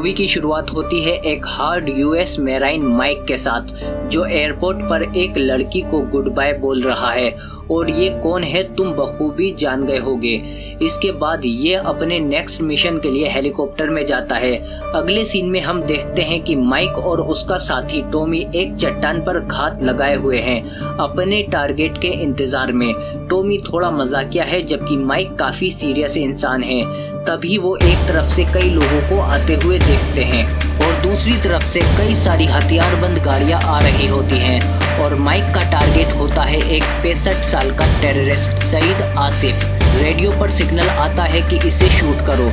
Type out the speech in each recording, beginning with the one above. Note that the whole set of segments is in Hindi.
मूवी की शुरुआत होती है एक हार्ड यूएस मेराइन माइक के साथ, जो एयरपोर्ट पर एक लड़की को गुड बाय बोल रहा है और ये कौन है तुम बखूबी जान गए होगे। इसके बाद ये अपने नेक्स्ट मिशन के लिए हेलीकॉप्टर में जाता है। अगले सीन में हम देखते हैं कि माइक और उसका साथी टॉमी एक चट्टान पर घात लगाए हुए हैं अपने टारगेट के इंतजार में। टॉमी थोड़ा मजाकिया है जबकि माइक काफी सीरियस इंसान है। तभी वो एक तरफ से कई लोगों को आते हुए देखते हैं और दूसरी तरफ से कई सारी हथियारबंद गाड़ियां आ रही होती हैं और माइक का टारगेट होता है एक 65 साल का टेररिस्ट सईद आसिफ। रेडियो पर सिग्नल आता है कि इसे शूट करो।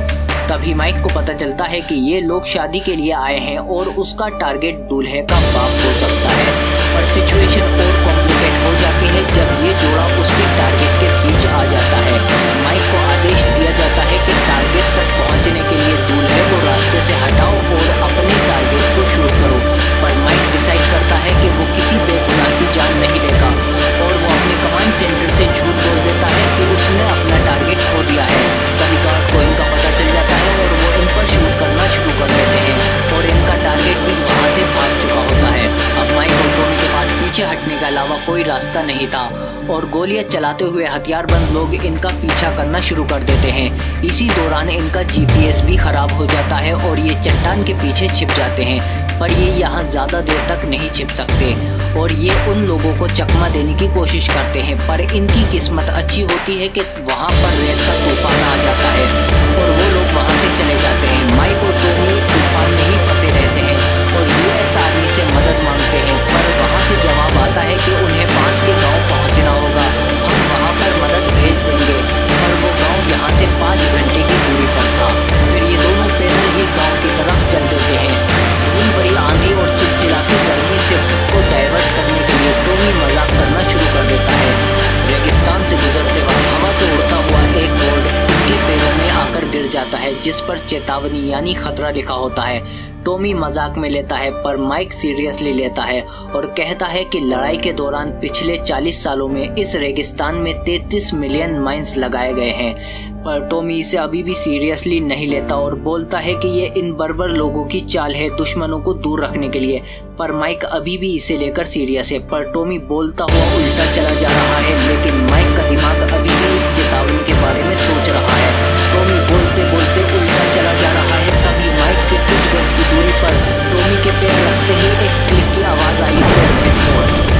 तभी माइक को पता चलता है कि ये लोग शादी के लिए आए हैं और उसका टारगेट दूल्हे का बाप हो सकता है। पर सिचुएशन और कॉम्प्लिकेट हो जाती है जब ये जोड़ा उसके टारगेट के बीच आ जाता है। माइक को आदेश दिया जाता है कि टारगेट तक पहुंचने के लिए दूल्हे को रास्ते से हटाओ और अपने टारगेट को शूट करो। पर माइक डिसाइड करता है कि वो किसी बेगुनाह की जान नहीं लेगा और वो अपने कमांड सेंटर से झूठ बोल देता है कि उसने अपना टारगेट खो दिया है। तभी गार्ड को इनका पता चल जाता है और वो इन पर शूट करना शुरू कर देते हैं और इनका टारगेट भी वहां से भाग चुका होता है। अब माइक और टॉमी के पास पीछे हटने के अलावा कोई रास्ता नहीं था और गोलियां चलाते हुए हथियारबंद लोग इनका पीछा करना शुरू कर देते हैं। इसी दौरान इनका जीपीएस भी खराब हो जाता है और ये चट्टान के पीछे छिप जाते हैं। पर ये यहाँ ज़्यादा देर तक नहीं छिप सकते और ये उन लोगों को चकमा देने की कोशिश करते हैं। पर इनकी किस्मत अच्छी होती है कि वहाँ पर रेत का तूफान आ जाता है और वो लोग वहाँ से चले जाते हैं। माइक और टॉमी तूफान में ही फंसे रहते हैं और यूएस आर्मी से मदद मांगते हैं। पर वहाँ से जवाब आता है कि उन्हें पास के गाँव पहुँचना होगा, हम वहाँ पर मदद भेज देंगे। पर वो गाँव यहाँ से 5 घंटे की दूरी पर था। फिर ये दोनों पैदल ही गाँव की तरफ चल देते हैं। धूल भरी आंधी और चिलचिलाती गर्मी से खुद को डाइवर्ट करने के लिए टॉमी मजाक करना शुरू कर देता है। रेगिस्तान से गुजरते वक्त हवा से उड़ता हुआ एक बोर्ड उनके पैरों में आकर गिर जाता है जिस पर चेतावनी यानी खतरा लिखा होता है। टॉमी मजाक में लेता है पर माइक सीरियसली लेता है और कहता है कि लड़ाई के दौरान पिछले 40 सालों में इस रेगिस्तान में 33 मिलियन माइंस लगाए गए हैं। पर टॉमी इसे अभी भी सीरियसली नहीं लेता और बोलता है कि ये इन बर्बर लोगों की चाल है दुश्मनों को दूर रखने के लिए। पर माइक अभी भी इसे लेकर सीरियस है। पर टॉमी बोलता हुआ उल्टा चला जा रहा है लेकिन माइक का दिमाग अभी भी इस चेतावनी के बारे में सोच रहा है। टॉमी बोलते बोलते उल्टा चला जा रहा है। तभी माइक से कुछ गज की दूरी पर टॉमी के पैर रखते ही एक क्लिक की आवाज आई और विस्फोट।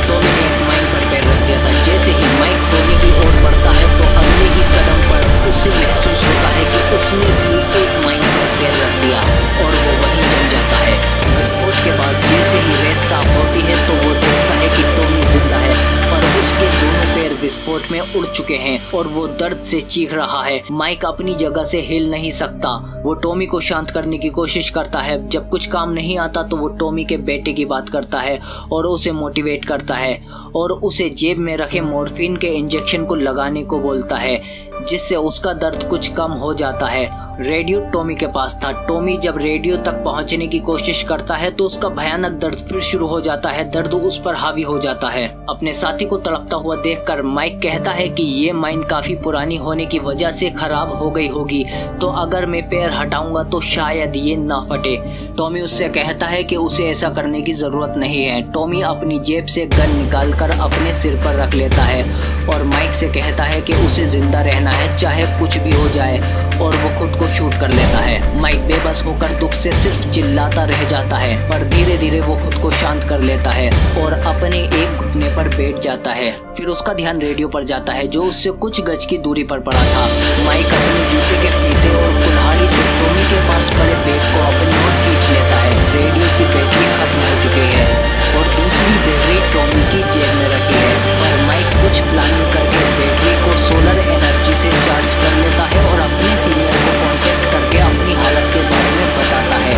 टॉमी ने एक माइक पर पैर रख दिया था। जैसे ही माइक टॉमी की ओर बढ़ता है तो अगले ही कदम पर उसे महसूस होता है कि उसने भी एक माइक पर पैर रख दिया और वो वहीं जम जाता है। विस्फोट के बाद जैसे ही रेत साफ होती है तो वो देखता है कि टॉमी जिंदा है पर उसके दोनों पैर विस्फोट में उड़ चुके हैं और वो दर्द से चीख रहा है। माइक अपनी जगह से हिल नहीं सकता। वो टॉमी को शांत करने की कोशिश करता है। जब कुछ काम नहीं आता तो वो टॉमी के बेटे की बात करता है और उसे मोटिवेट करता है और उसे जेब में रखे मॉर्फिन के इंजेक्शन को लगाने को बोलता है जिससे उसका दर्द कुछ कम हो जाता है। रेडियो टॉमी के पास था। टॉमी जब रेडियो तक पहुंचने की कोशिश करता है तो उसका भयानक दर्द फिर शुरू हो जाता है। दर्द उस पर हावी हो जाता है। अपने साथी को तड़पता हुआ देखकर माइक कहता है कि ये माइन काफी पुरानी होने की वजह से खराब हो गई होगी तो अगर मैं पैर हटाऊंगा तो शायद ये ना फटे। टॉमी उससे कहता है कि उसे ऐसा करने की जरूरत नहीं है। टॉमी अपनी जेब से गन निकालकर अपने सिर पर रख लेता है और माइक से कहता है कि उसे जिंदा रहना है चाहे कुछ भी हो जाए और वो खुद को शूट कर लेता है। माइक बेबस होकर दुख से सिर्फ चिल्लाता रह जाता है पर धीरे धीरे वो खुद को शांत कर लेता है और अपने एक घुटने पर बैठ जाता है। फिर उसका ध्यान रेडियो पर जाता है जो उससे कुछ गज की दूरी पर पड़ा था। माइक अपने जूते के फीते और कुल्हाड़ी से टॉमी के पास पड़े बैग को अपनी ओर खींच लेता है। रेडियो की बैटरी खत्म हो चुकी है और दूसरी बैटरी टॉमी की जेब में रखी है। पर माइक कुछ प्लानिंग करके बैटरी को सोलर एनर्जी से चार्ज कर लेता है और अपने सीनियर को कांटेक्ट करके अपनी हालत के बारे में बताता है।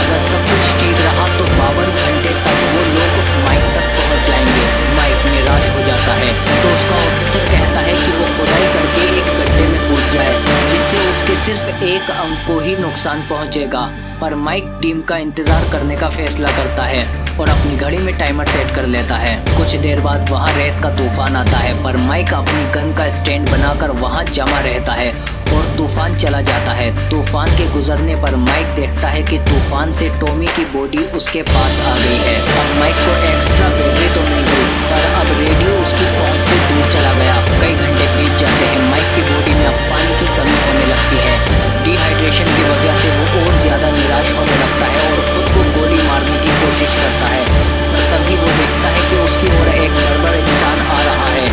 अगर सब कुछ ठीक रहा तो 52 घंटे तक वो लोग माइक तक पहुंच जाएंगे। माइक निराश हो जाता है तो उसका ऑफिसर कहता है कि वो खुदाई करके एक गड्ढे में कूद जाए जिससे उसके सिर्फ एक अंग को ही नुकसान नुकसान पहुंचेगा। पर माइक टीम का इंतजार करने का फैसला करता है और अपनी घड़ी में टाइमर सेट कर लेता है। कुछ देर बाद वहां रेत का तूफान आता है, पर माइक अपनी गन का स्टैंड बनाकर वहां जमा रहता है और तूफान चला जाता है। तूफान के गुजरने पर माइक देखता है कि तूफान से टॉमी की बॉडी उसके पास आ गई है। अब माइक को एक्स्ट्रा बैटरी तो मिल गई, पर अब रेडियो उसकी पहुंच से दूर चला गया। कई घंटे बीत जाते हैं। माइक की बॉडी में अब पानी की कमी होने लगती है। डिहाइड्रेशन की वजह से वो और ज्यादा निराश होने लगता है और खुद को गोली मारने की कोशिश करता है। पर तभी वो देखता है कि उसकी ओर एक बर्बर इंसान आ रहा है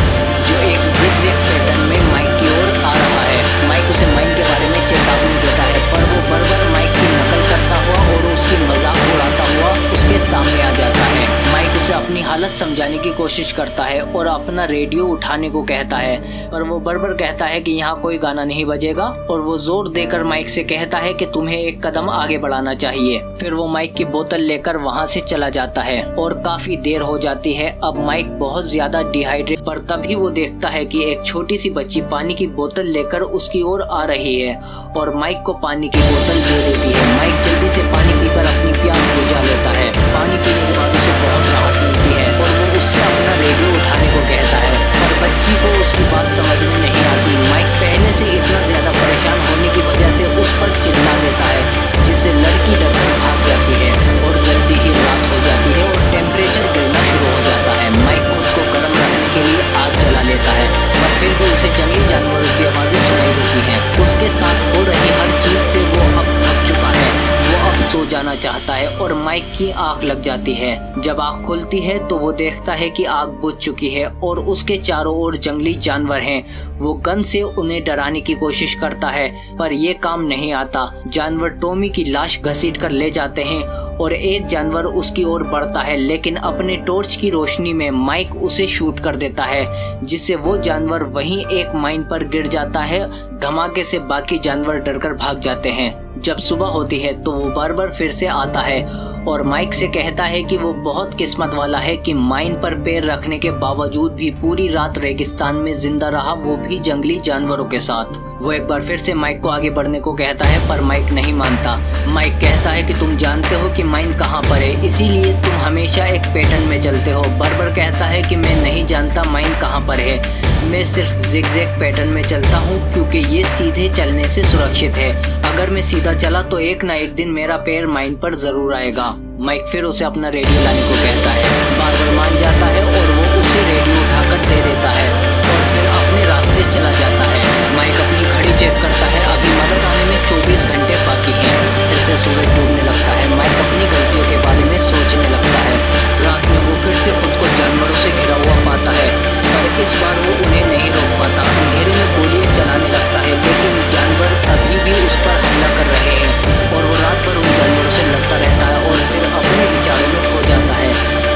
जो एक ज़िगज़ैग पैटर्न में माइक की ओर आ रहा है। माइक उसे माइन के बारे में चेतावनी देता है, पर वो बर्बर माइक की नकल करता हुआ और उसकी मजाक उड़ाता हुआ उसके सामने आ जाता है। माइक उसे अपनी हालत समझाने की कोशिश करता है और अपना रेडियो उठाने को कहता है, पर वो बर्बर कहता है कि यहाँ कोई गाना नहीं बजेगा और वो जोर देकर माइक से कहता है कि तुम्हें एक कदम आगे बढ़ाना चाहिए। फिर वो माइक की बोतल लेकर वहाँ से चला जाता है और काफी देर हो जाती है। अब माइक बहुत ज्यादा डिहाइड्रेट, पर तभी वो देखता है कि एक छोटी सी बच्ची पानी की बोतल लेकर उसकी ओर आ रही है और माइक को पानी की बोतल दे देती है। माइक जल्दी से पानी पीकर अपनी प्यास बुझा लेता है। पानी पीने के बाद उसे बहुत राहत मिलती है और वो उससे अपना रेडियो उठाने को कहता है, पर बच्ची को उसकी बात समझ में नहीं आती। माइक पहले से इतना ज्यादा परेशान होने की वजह से उस पर चिल्ला देता है, जिससे लड़की डरकर भाग जाती है और जल्दी ही रात हो जाती है और टेम्परेचर गिरना शुरू हो जाता है। माइक खुद को गर्म रखने के लिए आग जला लेता है, पर फिर भी उसे जंगली जानवरों की आवाजें सुनाई देती हैं। उसके साथ हो रही हर चीज से वो अब थक चुका है। वो अब सो जाना चाहता है और माइक की आंख लग जाती है। जब आंख खुलती है तो वो देखता है कि आग बुझ चुकी है और उसके चारों ओर जंगली जानवर हैं। वो गन से उन्हें डराने की कोशिश करता है, पर ये काम नहीं आता। जानवर टॉमी की लाश घसीट कर ले जाते हैं और एक जानवर उसकी ओर बढ़ता है, लेकिन अपने टॉर्च की रोशनी में माइक उसे शूट कर देता है, जिससे वो जानवर वहीं एक माइन पर गिर जाता है। धमाके से बाकी जानवर डरकर भाग जाते हैं। जब सुबह होती है तो वो बर्बर फिर से आता है और माइक से कहता है कि वो बहुत किस्मत वाला है कि माइन पर पैर रखने के बावजूद भी पूरी रात रेगिस्तान में जिंदा रहा, वो भी जंगली जानवरों के साथ। वो एक बार फिर से माइक को आगे बढ़ने को कहता है, पर माइक नहीं मानता। माइक कहता है कि तुम जानते हो कि माइन कहाँ पर है, इसीलिए तुम हमेशा एक पैटर्न में चलते हो। बर्बर कहता है कि मैं नहीं जानता माइन कहाँ पर है, मैं सिर्फ ज़िगज़ैग पैटर्न में चलता हूँ क्योंकि ये सीधे चलने से सुरक्षित है। अगर मैं सीधा चला तो एक ना एक दिन मेरा पैर माइन पर जरूर आएगा। माइक फिर उसे अपना रेडियो लाने को कहता है। बर्बर मान जाता है और वो उसे रेडियो उठाकर दे देता है और फिर अपने रास्ते चला जाता है। माइक अपनी घड़ी चेक करता है, अभी मदद आने में 24 घंटे बाकी हैं। फिर से सूरज डूबने लगता है। माइक अपनी गलतियों के बारे में सोचने लगता है। रात में वो फिर से खुद को जानवरों से घिरा हुआ पाता है, पर इस बार वो उन्हें नहीं रोक पाता। अंधेरे में गोलियां चलाने लगता है, लेकिन जानवर अभी भी उस पर हमला कर रहे हैं और वो रात भर उन जानवरों से लड़ता रहता है और फिर अपने विचारों में खो जाता है।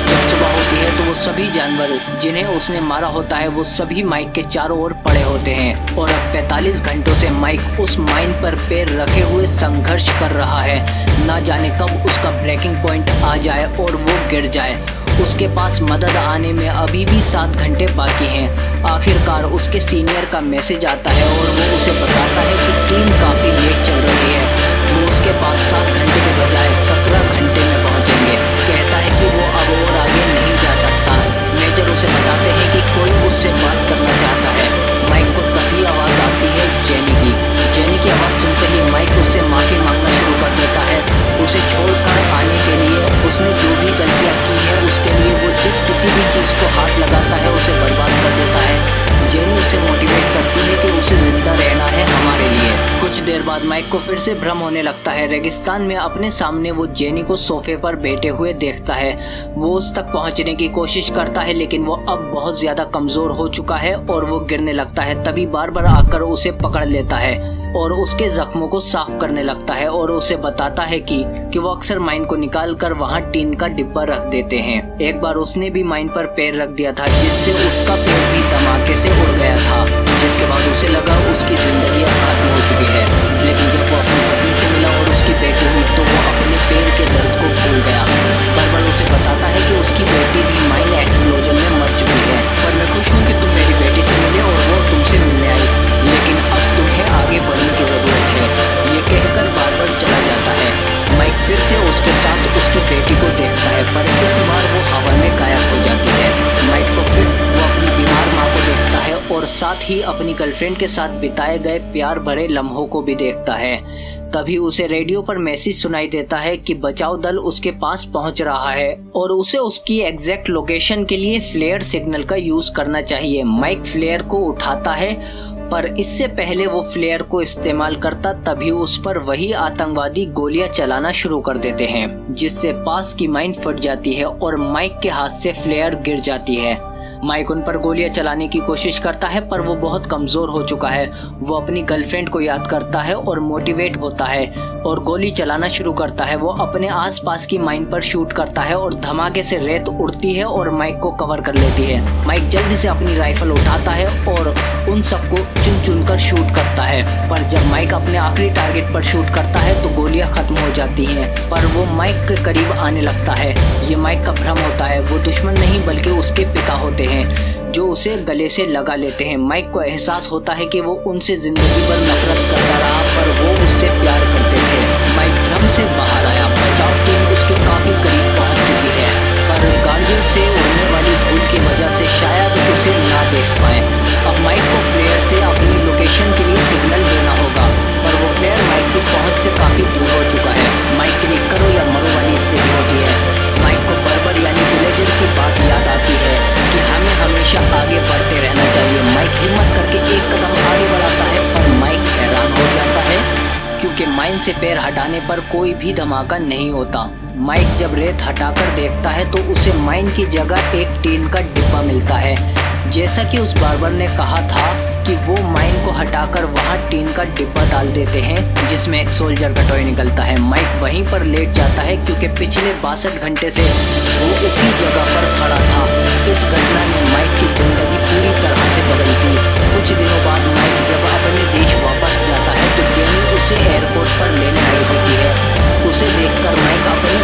जब सुबह होती है तो वो सभी जानवर जिन्हें उसने मारा होता है वो सभी माइक के चारों ओर पड़े होते हैं और अब 45 घंटों से माइक उस माइन पर पैर रखे हुए संघर्ष कर रहा है। ना जाने कब उसका ब्रेकिंग पॉइंट आ जाए और वो गिर जाए। उसके पास मदद आने में अभी भी 7 घंटे बाकी हैं। आखिरकार उसके सीनियर का मैसेज आता है और वो उसे बताता है कि टीम काफ़ी लेट चल रही है। वो उसके पास 7 घंटे के बजाय 17 घंटे में पहुंचेंगे। कहता है कि वो अब और आगे नहीं जा सकता। मेजर उसे बताते हैं कि कोई उससे बात करना चाहता है। माइक को तभी आवाज़ आती है जेनी की। जेनी की आवाज़ सुनते ही माइक उससे माफ़ी मांगना शुरू कर देता है। उसे छोड़कर आने के लिए, उसने जो भी गलतियाँ की है उसके लिए वो जिस किसी भी चीज़ को हाथ लगाता है उसे बर्बाद कर देता है। जेनी उसे मोटिवेट करती है कि उसे जिंदा रहना है हमारे लिए। कुछ देर बाद माइक को फिर से भ्रम होने लगता है। रेगिस्तान में अपने सामने वो जेनी को सोफे पर बैठे हुए देखता है। वो उस तक पहुंचने की कोशिश करता है, लेकिन वो अब बहुत ज्यादा कमजोर हो चुका है और वो गिरने लगता है। तभी बार-बार आकर उसे पकड़ लेता है और उसके जख्मों को साफ करने लगता है और उसे बताता है कि वो अक्सर माइन को निकाल कर वहाँ टीन का डिब्बा रख देते हैं। एक बार उसने भी माइन पर पैर रख दिया था, जिससे उसका पैर भी धमाके से उड़ गया था, जिसके बाद उसे लगा उसकी जिंदगी अब खत्म हो चुकी है। लेकिन जब वो अपनी पत्नी से मिला और उसकी बेटी हुई तो वो अपने पैर के दर्द को भूल गया। बर्बर उसे बताता है कि उसकी बेटी भी माइन एक्सप्लोजन में मर चुकी है। पर मैं खुश हूँ कि तुम मेरी बेटी से मिले और वो तुमसे मिलने आई, लेकिन अब तुम्हें आगे बढ़ने की जरूरत है। ये कहकर बर्बर उसके साथ उसकी बेटी को देखता है, पर इस बार वो हवा में गायब हो जाती है। माइक को फिर वो अपनी बीमार माँ को देखता है और साथ ही अपनी गर्लफ्रेंड के साथ बिताए गए प्यार भरे लम्हों को भी देखता है। तभी उसे रेडियो पर मैसेज सुनाई देता है कि बचाव दल उसके पास पहुंच रहा है और उसे उसकी एग्जैक्ट लोकेशन के लिए फ्लेयर सिग्नल का यूज करना चाहिए। माइक फ्लेयर को उठाता है, पर इससे पहले वो फ्लेयर को इस्तेमाल करता तभी उस पर वही आतंकवादी गोलियां चलाना शुरू कर देते हैं, जिससे पास की माइन फट जाती है और माइक के हाथ से फ्लेयर गिर जाती है। माइक उन पर गोलियां चलाने की कोशिश करता है, पर वो बहुत कमजोर हो चुका है। वो अपनी गर्लफ्रेंड को याद करता है और मोटिवेट होता है और गोली चलाना शुरू करता है। वो अपने आसपास की माइन पर शूट करता है और धमाके से रेत उड़ती है और माइक को कवर कर लेती है। माइक जल्दी से अपनी राइफल उठाता है और उन सबको चुन चुन कर शूट करता है, पर जब माइक अपने आखिरी टारगेट पर शूट करता है तो गोलियां खत्म हो जाती हैं, पर वो माइक के करीब आने लगता है। ये माइक का भ्रम होता है, वो दुश्मन नहीं बल्कि उसके पिता होते हैं जो उसे गले से लगा लेते हैं। माइक को एहसास होता है कि वो उनसे जिंदगी भर नफरत करता रहा, पर वो उससे प्यार करते थे। माइक भ्रम से बाहर आया, बचाव टीम उसके काफी करीब पहुंच चुकी है, पर गाड़ियों से उड़ने वाली धूल की वजह से शायद उसे ना देख पाए। अब माइक को फ्लेयर से अपनी लोकेशन के लिए सिग्नल देना होगा, पर वो फ्लेयर माइक की पहुंच से काफी दूर हो चुका है। माइक के लिए करो या मरो वाली स्थिति होती है। माइक को बर्बर यानी विलेजर की बात याद आती है कि हमें हमेशा आगे बढ़ते रहना चाहिए। माइक हिम्मत करके एक कदम आगे बढ़ाता है, पर माइक हैरान हो जाता है क्योंकि माइन से पैर हटाने पर कोई भी धमाका नहीं होता। माइक जब रेत हटाकर देखता है तो उसे माइन की जगह एक टीन का डिब्बा मिलता है। जैसा कि उस बार्बर ने कहा था कि वो माइन को हटाकर वहाँ टीन का डिब्बा डाल देते हैं जिसमें एक सोल्जर का टॉय निकलता है। माइक वहीं पर लेट जाता है क्योंकि पिछले 62 घंटे से वो उसी जगह पर खड़ा था। इस घटना ने माइक की जिंदगी पूरी तरह से बदल दी। कुछ दिनों बाद माइक जब अपने देश वापस जाता है तो जेनी उसे एयरपोर्ट पर लेने आई होती है। उसे देखकर माइक अपने